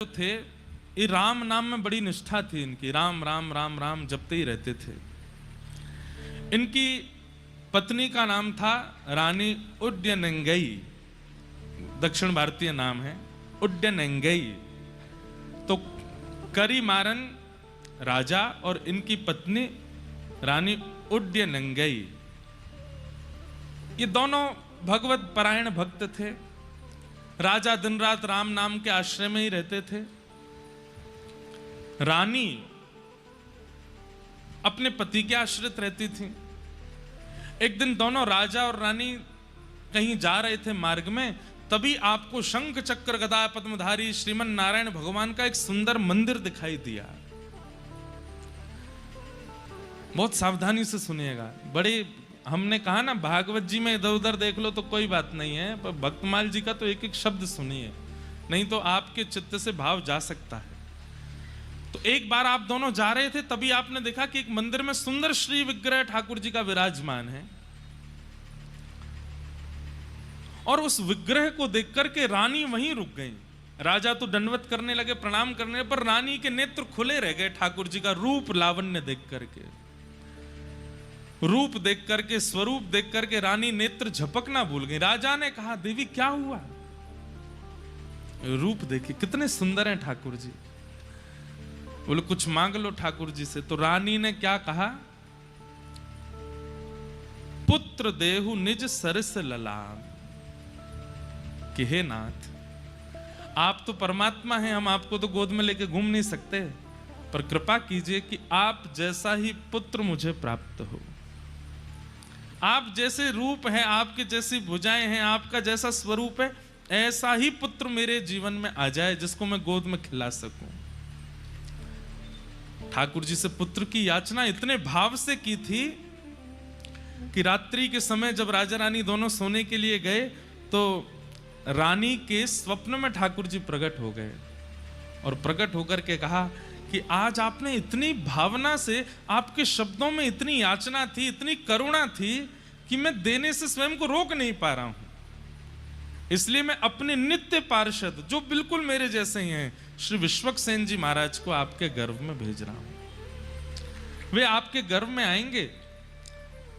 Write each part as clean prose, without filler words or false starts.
थे ये राम नाम में बड़ी निष्ठा थी इनकी, राम राम राम राम जपते ही रहते थे। इनकी पत्नी का नाम था रानी उड्डयनंगई, दक्षिण भारतीय नाम है उड्डयनंगई। तो करीमारन राजा और इनकी पत्नी रानी उड्डयनंगई, ये दोनों भगवत परायण भक्त थे। राजा दिन रात राम नाम के आश्रय में ही रहते थे। रानी अपने पति के आश्रित रहती थी। एक दिन दोनों राजा और रानी कहीं जा रहे थे मार्ग में, तभी आपको शंख चक्र गदा पद्मधारी श्रीमन नारायण भगवान का एक सुंदर मंदिर दिखाई दिया। बहुत सावधानी से सुनिएगा। बड़े हमने कहा ना भागवत जी में इधर उधर देख लो तो कोई बात नहीं है, पर भक्तमाल जी का तो एक एक शब्द सुनिए, नहीं तो आपके चित्त से भाव जा सकता है। तो एक बार आप दोनों जा रहे थे, तभी आपने देखा कि एक मंदिर में सुंदर श्री विग्रह ठाकुर जी का विराजमान है, और उस विग्रह को देख करके रानी वहीं रुक गई। राजा तो दंडवत करने लगे, प्रणाम करने पर रानी के नेत्र खुले रह गए ठाकुर जी का रूप लावण्य देख करके। रूप देख करके, स्वरूप देख करके रानी नेत्र झपकना भूल गई। राजा ने कहा, देवी क्या हुआ? रूप देखिए कितने सुंदर हैं ठाकुर जी। बोले कुछ मांग लो ठाकुर जी से। तो रानी ने क्या कहा, पुत्र देहु निज सरस ललाम, कि हे नाथ आप तो परमात्मा हैं, हम आपको तो गोद में लेके घूम नहीं सकते, पर कृपा कीजिए कि आप जैसा ही पुत्र मुझे प्राप्त हो। आप जैसे रूप हैं, आपके जैसी भुजाएं हैं, आपका जैसा स्वरूप है, ऐसा ही पुत्र मेरे जीवन में आ जाए जिसको मैं गोद में खिला सकूं। ठाकुर जी से पुत्र की याचना इतने भाव से की थी कि रात्रि के समय जब राजा रानी दोनों सोने के लिए गए तो रानी के स्वप्न में ठाकुर जी प्रकट हो गए, और प्रकट होकर के कहा कि आज आपने इतनी भावना से, आपके शब्दों में इतनी याचना थी, इतनी करुणा थी कि मैं देने से स्वयं को रोक नहीं पा रहा हूं। इसलिए मैं अपने नित्य पार्षद जो बिल्कुल मेरे जैसे ही हैं, श्री विश्वक्सेन जी महाराज को आपके गर्भ में भेज रहा हूं। वे आपके गर्भ में आएंगे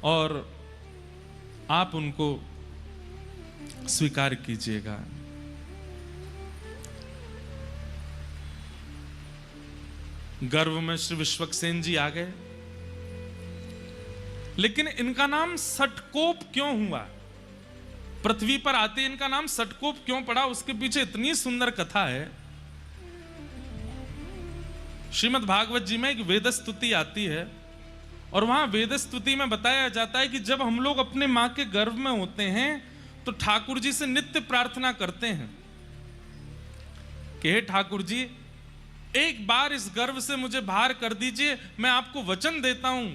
और आप उनको स्वीकार कीजिएगा। गर्भ में श्री विश्वक्सेन जी आ गए, लेकिन इनका नाम सटकोप क्यों हुआ? पृथ्वी पर आते इनका नाम सटकोप क्यों पड़ा? उसके पीछे इतनी सुंदर कथा है। श्रीमद् भागवत जी में एक वेद स्तुति आती है, और वहां वेद स्तुति में बताया जाता है कि जब हम लोग अपने मां के गर्भ में होते हैं तो ठाकुर जी से नित्य प्रार्थना करते हैं कि हे ठाकुर जी, एक बार इस गर्भ से मुझे बाहर कर दीजिए, मैं आपको वचन देता हूं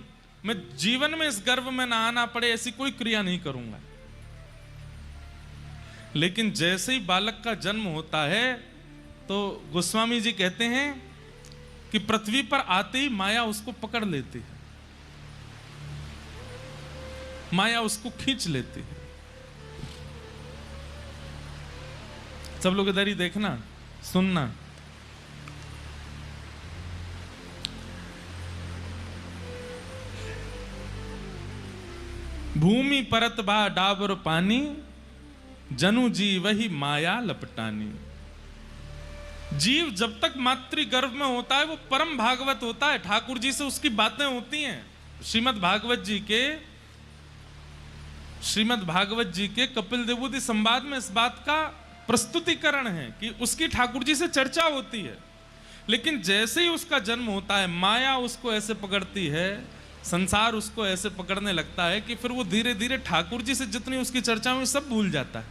मैं जीवन में इस गर्भ में ना आना पड़े ऐसी कोई क्रिया नहीं करूंगा। लेकिन जैसे ही बालक का जन्म होता है तो गोस्वामी जी कहते हैं कि पृथ्वी पर आते ही माया उसको पकड़ लेती है, माया उसको खींच लेती है। सब लोग इधर ही देखना, सुनना। भूमि परत बा डाबर पानी, जनु जी वही माया लपटानी। जीव जब तक मातृ गर्भ में होता है वो परम भागवत होता है, ठाकुर जी से उसकी बातें होती हैं। श्रीमद् भागवत जी के कपिल देवूति संवाद में इस बात का प्रस्तुतिकरण है कि उसकी ठाकुर जी से चर्चा होती है। लेकिन जैसे ही उसका जन्म होता है माया उसको ऐसे पकड़ती है, संसार उसको ऐसे पकड़ने लगता है कि फिर वो धीरे धीरे ठाकुर जी से जितनी उसकी चर्चा हुई सब भूल जाता है।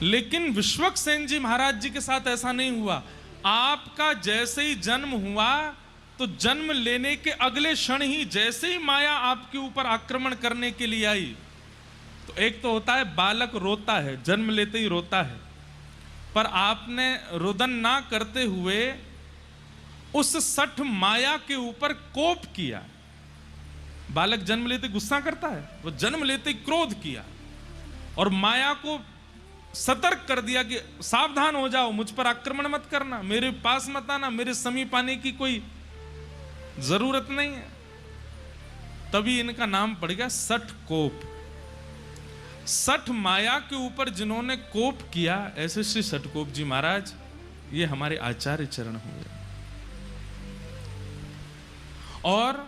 लेकिन विश्वक्सेन जी महाराज जी के साथ ऐसा नहीं हुआ। आपका जैसे ही जन्म हुआ तो जन्म लेने के अगले क्षण ही जैसे ही माया आपके ऊपर आक्रमण करने के लिए आई, तो एक तो होता है बालक रोता है, जन्म लेते ही रोता है, पर आपने रुदन ना करते हुए उस सठ माया के ऊपर कोप किया। बालक जन्म लेते गुस्सा करता है, वो जन्म लेते क्रोध किया और माया को सतर्क कर दिया कि सावधान हो जाओ, मुझ पर आक्रमण मत करना, मेरे पास मत आना, मेरे समीप आने की कोई जरूरत नहीं है। तभी इनका नाम पड़ गया सठकोप। सठ माया के ऊपर जिन्होंने कोप किया, ऐसे श्री सठकोप जी महाराज, ये हमारे आचार्य चरण हुए। और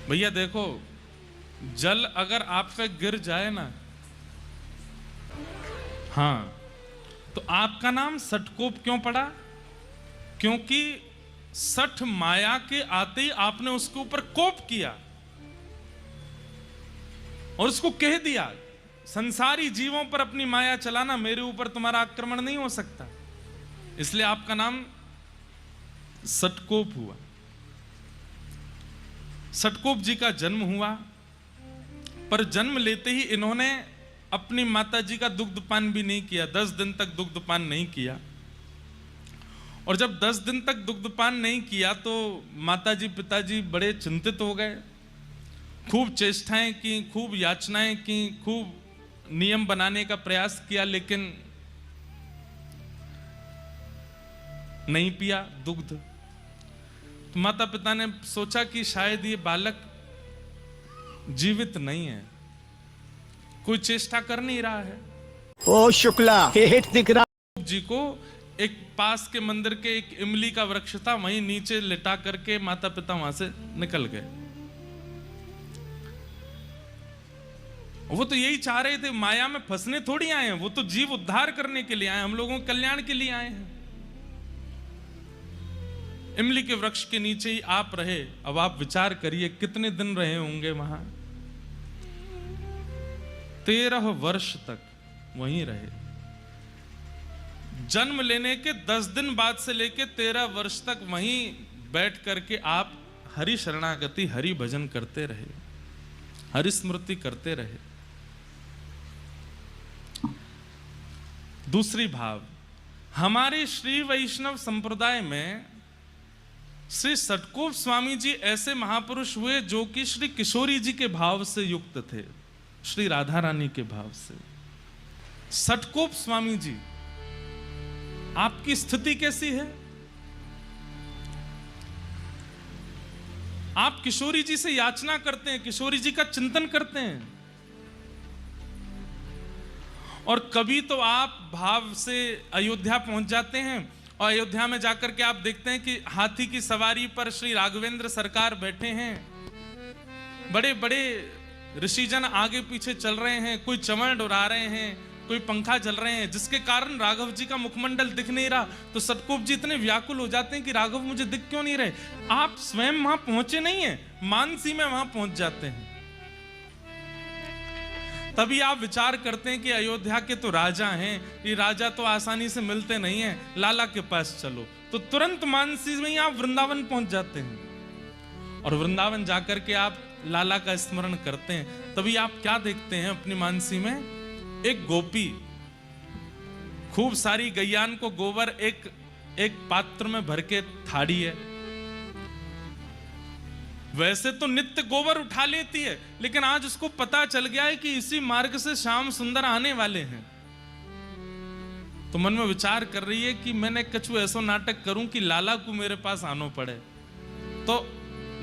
भैया देखो, जल अगर आप पे गिर जाए ना, हां, तो आपका नाम सठकोप क्यों पड़ा? क्योंकि सठ माया के आते ही आपने उसके ऊपर कोप किया और उसको कह दिया, संसारी जीवों पर अपनी माया चलाना, मेरे ऊपर तुम्हारा आक्रमण नहीं हो सकता। इसलिए आपका नाम सठकोप हुआ। सठकोप जी का जन्म हुआ, पर जन्म लेते ही इन्होंने अपनी माता जी का दुग्धपान भी नहीं किया। 10 दिन तक दुग्धपान नहीं किया। और जब 10 दिन तक दुग्धपान नहीं किया तो माता जी पिताजी बड़े चिंतित हो गए। खूब चेष्टाएं की, खूब याचनाएं की, खूब नियम बनाने का प्रयास किया, लेकिन नहीं पिया दुग्ध। तो माता पिता ने सोचा कि शायद ये बालक जीवित नहीं है, कोई चेष्टा कर नहीं रहा है। ओ शुक्ला, हेठ दिख रहा जी को एक पास के मंदिर के एक इमली का वृक्ष था, वहीं नीचे लिटा करके माता पिता वहां से निकल गए। वो तो यही चाह रहे थे, माया में फंसने थोड़ी आए हैं, वो तो जीव उद्धार करने के लिए आए, हम लोगों के कल्याण के लिए आए हैं। इमली के वृक्ष के नीचे ही आप रहे। अब आप विचार करिए कितने दिन रहे होंगे वहां। 13 वर्ष तक वहीं रहे। जन्म लेने के 10 दिन बाद से लेके 13 वर्ष तक वहीं बैठ करके आप हरि शरणागति, हरि भजन करते रहे, हरि स्मृति करते रहे। दूसरी भाव, हमारे श्री वैष्णव संप्रदाय में श्री सठकोप स्वामी जी ऐसे महापुरुष हुए जो कि श्री किशोरी जी के भाव से युक्त थे, श्री राधा रानी के भाव से। सठकोप स्वामी जी, आपकी स्थिति कैसी है? आप किशोरी जी से याचना करते हैं, किशोरी जी का चिंतन करते हैं, और कभी तो आप भाव से अयोध्या पहुंच जाते हैं और अयोध्या में जाकर के आप देखते हैं कि हाथी की सवारी पर श्री राघवेंद्र सरकार बैठे हैं, बड़े बड़े ऋषिजन आगे पीछे चल रहे हैं, कोई चमड़ उड़ा रहे हैं, कोई पंखा चल रहे हैं, जिसके कारण राघव जी का मुखमंडल दिख नहीं रहा। तो सठकोप जी इतने व्याकुल हो जाते हैं कि राघव मुझे दिख क्यों नहीं रहे। आप स्वयं वहां पहुंचे नहीं है, मानसी में वहां पहुंच जाते हैं। तभी आप विचार करते हैं कि अयोध्या के तो राजा हैं, ये राजा तो आसानी से मिलते नहीं हैं, लाला के पास चलो। तो तुरंत मानसी में ही आप वृंदावन पहुंच जाते हैं और वृंदावन जाकर के आप लाला का स्मरण करते हैं। तभी आप क्या देखते हैं अपनी मानसी में? एक गोपी खूब सारी गैयान को गोबर एक पात्र में भर के थाड़ी है। वैसे तो नित्य गोबर उठा लेती है, लेकिन आज उसको पता चल गया है कि इसी मार्ग से श्याम सुंदर आने वाले हैं। तो मन में विचार कर रही है कि मैंने कछु ऐसा नाटक करूं कि लाला को मेरे पास आना पड़े। तो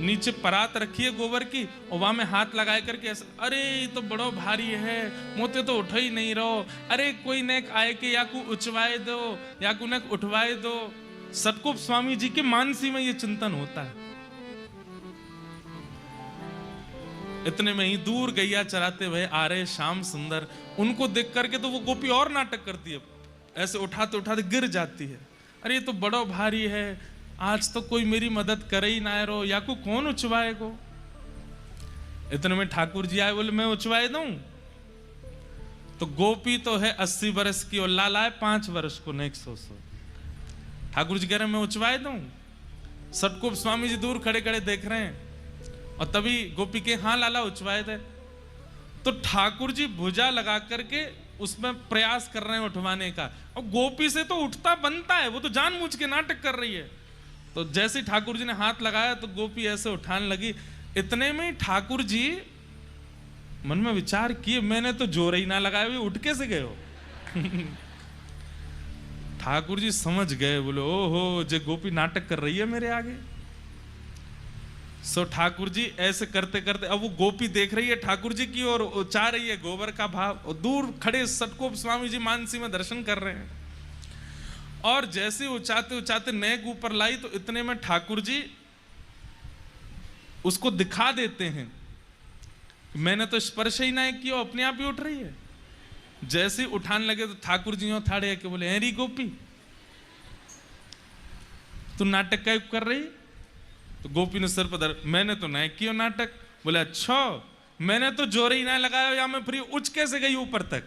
नीचे परात रखी है गोबर की और वहां में हाथ लगाए करके ऐसे, अरे ये तो बड़ो भारी है, मोते तो उठ ही नहीं रहो, अरे कोई नेक आए के या को उचवाए दो या को नेक उठवाए दो। सठकोप स्वामी जी के मानसी में ये चिंतन होता है। इतने में ही दूर गैया चराते हुए आ रहे श्याम सुंदर, उनको देख करके तो वो गोपी और नाटक करती है, ऐसे उठाते उठाते गिर जाती है। अरे ये तो बड़ो भारी है, आज तो कोई मेरी मदद करे ही ना रो, या को कौन उचवाए को। इतने में ठाकुर जी आए, बोले मैं उचवाए दूं। तो गोपी तो है 80 वर्ष की और लाला है 5 वर्ष को, नेक 100। ठाकुर जी कह रहे हैं मैं उचवाए दूं। सठकोप स्वामी जी दूर खड़े खड़े देख रहे हैं और तभी गोपी के हाँ लाला उचवाए दे। तो ठाकुर जी भुजा लगा करके उसमें प्रयास कर रहे हैं उठवाने का, और गोपी से तो उठता बनता है, वो तो जानबूझ के नाटक कर रही है। तो जैसे ठाकुर जी ने हाथ लगाया तो गोपी ऐसे उठाने लगी। इतने में ठाकुर जी मन में विचार किए, मैंने तो जोर ही ना लगाया, भी उठ कैसे गए हो? ठाकुर जी समझ गए, बोले ओहो जे गोपी नाटक कर रही है मेरे आगे। सो ठाकुर जी ऐसे करते करते, अब वो गोपी देख रही है ठाकुर जी की और चाह रही है गोबर का भाव, और दूर खड़े सटकोप स्वामी जी मानसी में दर्शन कर रहे हैं। और जैसे उचाते उचाते नेक ऊपर लाई तो इतने में ठाकुर जी उसको दिखा देते हैं, मैंने तो स्पर्श ही ना किया, अपने आप ही उठ रही है। जैसे उठान लगे तो ठाकुर जी यूं ठाड़े के बोले, अरे गोपी तू नाटक का कर रही? तो गोपी ने सिर पर, मैंने तो नहीं किया नाटक। बोले अच्छा, मैंने तो जोर ही ना लगाया, या मैं फिर उच कैसे गई ऊपर तक?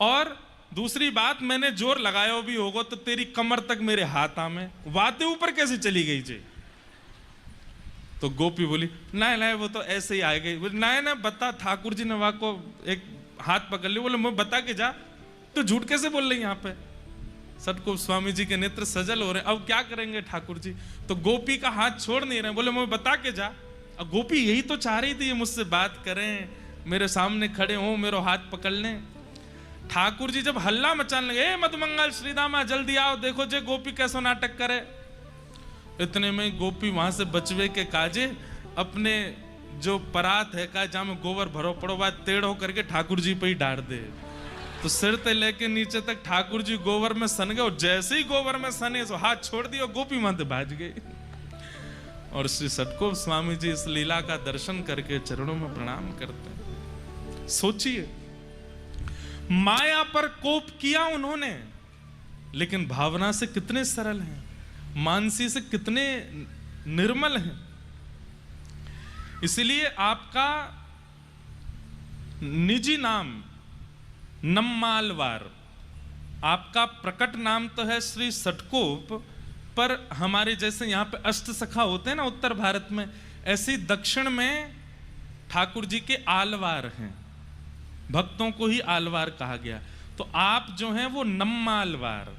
और दूसरी बात, मैंने जोर लगाया भी होगा तो तेरी कमर तक मेरे हाथ आमे, बातें ऊपर कैसे चली गई जी? तो गोपी बोली नहीं नहीं वो तो ऐसे ही आ गई। नहीं ना बता, ठाकुर जी ने वहां को एक हाथ पकड़ लिया। बोले मैं बता के जा, तो झूठ कैसे बोल रही यहाँ पे? सटको स्वामी जी के नेत्र सजल हो रहे हैं, अब क्या करेंगे ठाकुर जी? तो गोपी का हाथ छोड़ नहीं रहे, बोले मैं बता के जा। अब गोपी यही तो चाह रही थी ये मुझसे बात करें, मेरे सामने खड़े हो, मेरा हाथ पकड़ लें। ठाकुर जी जब हल्ला मचाने लगे, मधुमंगल श्रीदामा जल्दी आओ, देखो जे गोपी कैसा नाटक करे। इतने में गोपी वहां से बचवे के काजे अपने जो परात है का जहां में गोबर भरो पड़ो, बात टेढ़ होकर के ठाकुर जी पे ही डाल दे। तो सिर ते लेके नीचे तक ठाकुर जी गोबर में सन गए, और जैसे ही गोबर में सने तो हाथ छोड़ दिया, गोपी माते भाज गई। और श्री सटकोप स्वामी जी इस लीला का दर्शन करके चरणों में प्रणाम करते हैं। सोचिए, माया पर कोप किया उन्होंने, लेकिन भावना से कितने सरल हैं, मानसी से कितने निर्मल हैं। इसलिए आपका निजी नाम नम्मालवार, आपका प्रकट नाम तो है श्री सटकोप, पर हमारे जैसे यहां पे अष्ट सखा होते हैं ना उत्तर भारत में, ऐसे दक्षिण में ठाकुर जी के आलवार हैं, भक्तों को ही आलवार कहा गया। तो आप जो हैं वो नम्मालवार,